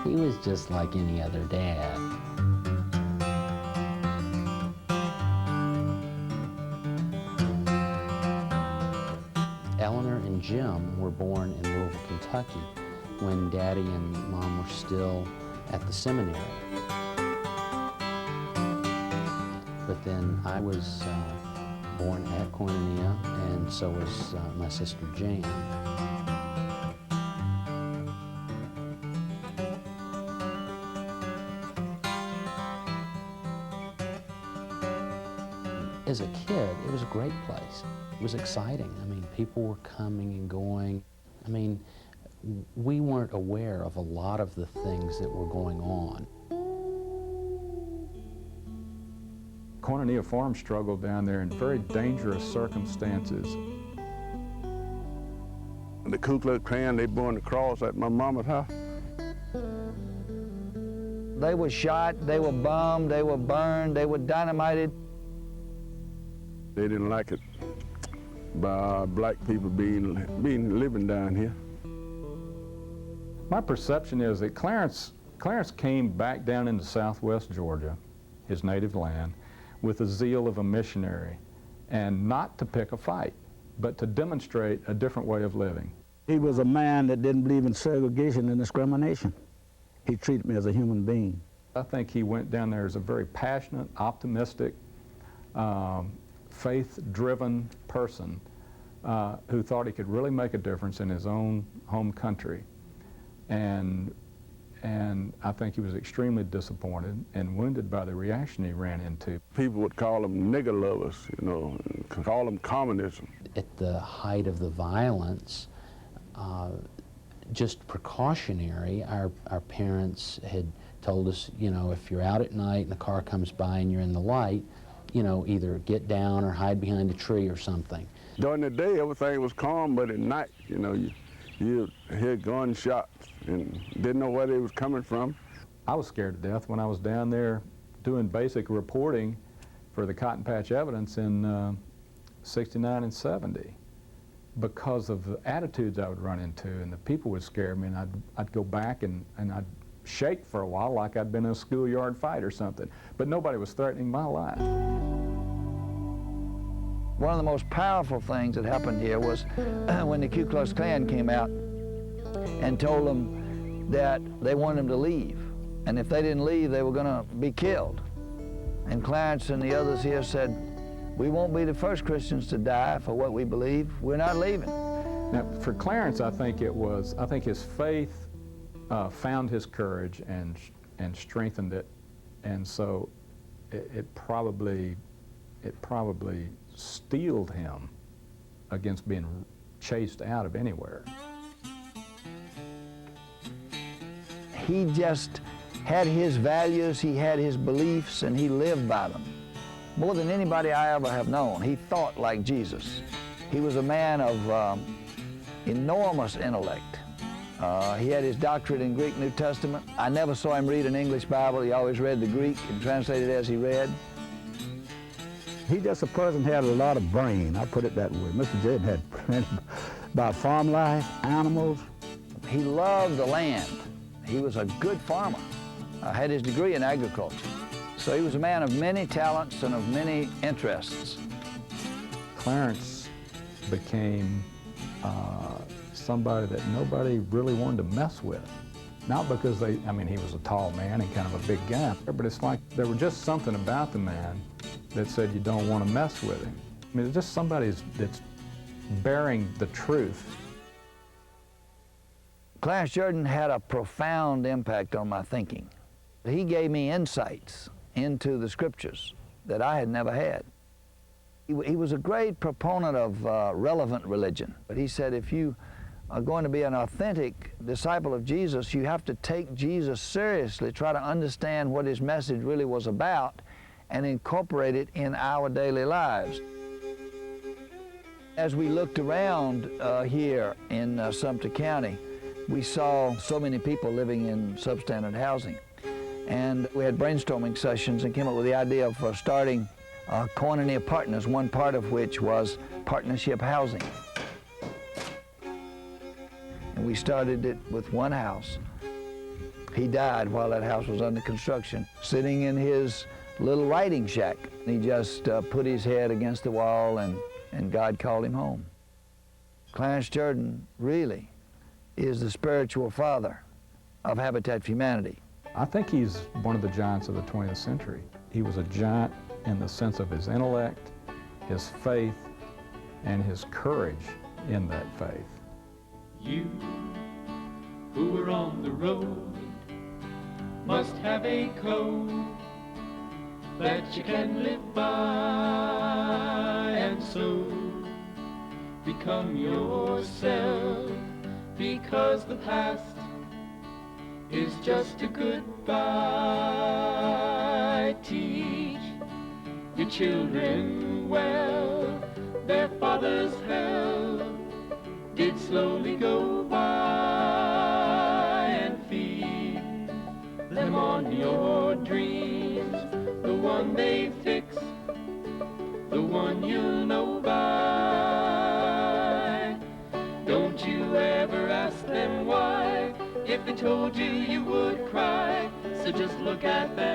He was just like any other dad. Eleanor and Jim were born in Louisville, Kentucky, when Daddy and Mom were still at the seminary. But then I was born at Koinonia, and so was my sister Jan. As a kid, it was a great place. It was exciting. I mean, people were coming and going. I mean, we weren't aware of a lot of the things that were going on. Koinonia Farm struggled down there in very dangerous circumstances. The Ku Klux Klan, they burned the cross at my mama's house. They were shot, they were bombed, they were burned, they were dynamited. They didn't like it by black people living down here. My perception is that Clarence came back down into southwest Georgia, his native land, with the zeal of a missionary, and not to pick a fight, but to demonstrate a different way of living. He was a man that didn't believe in segregation and discrimination. He treated me as a human being. I think he went down there as a very passionate, optimistic, faith-driven person who thought he could really make a difference in his own home country. And I think he was extremely disappointed and wounded by the reaction he ran into. People would call them nigger lovers, you know, call them communism. At the height of the violence, just precautionary, our parents had told us, you know, if you're out at night and a car comes by and you're in the light, you know, either get down or hide behind a tree or something. During the day, everything was calm, but at night, you know, you hear gunshots and didn't know where they was coming from. I was scared to death when I was down there doing basic reporting for the Cotton Patch Evidence in 69 and 70 because of the attitudes I would run into, and the people would scare me, and I'd go back and I'd shake for a while like I'd been in a schoolyard fight or something, but nobody was threatening my life. One of the most powerful things that happened here was when the Ku Klux Klan came out and told them that they wanted them to leave, and if they didn't leave, they were going to be killed. And Clarence and the others here said, we won't be the first Christians to die for what we believe. We're not leaving. Now, for Clarence, I think his faith found his courage and strengthened it, and so it probably steeled him against being chased out of anywhere. He just had his values, he had his beliefs, and he lived by them. More than anybody I ever have known, he thought like Jesus. He was a man of enormous intellect. He had his doctorate in Greek New Testament. I never saw him read an English Bible. He always read the Greek and translated as he read. He just a person who had a lot of brain, I put it that way. Mr. Jaden had plenty about farm life, animals. He loved the land. He was a good farmer. Had his degree in agriculture. So he was a man of many talents and of many interests. Clarence became somebody that nobody really wanted to mess with. Not because he was a tall man and kind of a big guy, but it's like there was just something about the man that said you don't want to mess with him. I mean, it's just somebody that's bearing the truth. Clarence Jordan had a profound impact on my thinking. He gave me insights into the scriptures that I had never had. He was a great proponent of relevant religion, but he said if you are going to be an authentic disciple of Jesus, you have to take Jesus seriously, try to understand what his message really was about, and incorporate it in our daily lives. As we looked around here in Sumter County, we saw so many people living in substandard housing. And we had brainstorming sessions and came up with the idea of starting Koinonia Partners, one part of which was partnership housing. And we started it with one house. He died while that house was under construction, sitting in his little writing shack. He just put his head against the wall, and God called him home. Clarence Jordan really is the spiritual father of Habitat for Humanity. I think he's one of the giants of the 20th century. He was a giant in the sense of his intellect, his faith, and his courage in that faith. You who were on the road must have a code that you can live by, and so become yourself, because the past is just a goodbye. Teach your children well, their father's hell did slowly go by, and feed them on your dreams, the one they fix, the one you'll know by. Don't you ever ask them why, if they told you you would cry, so just look at them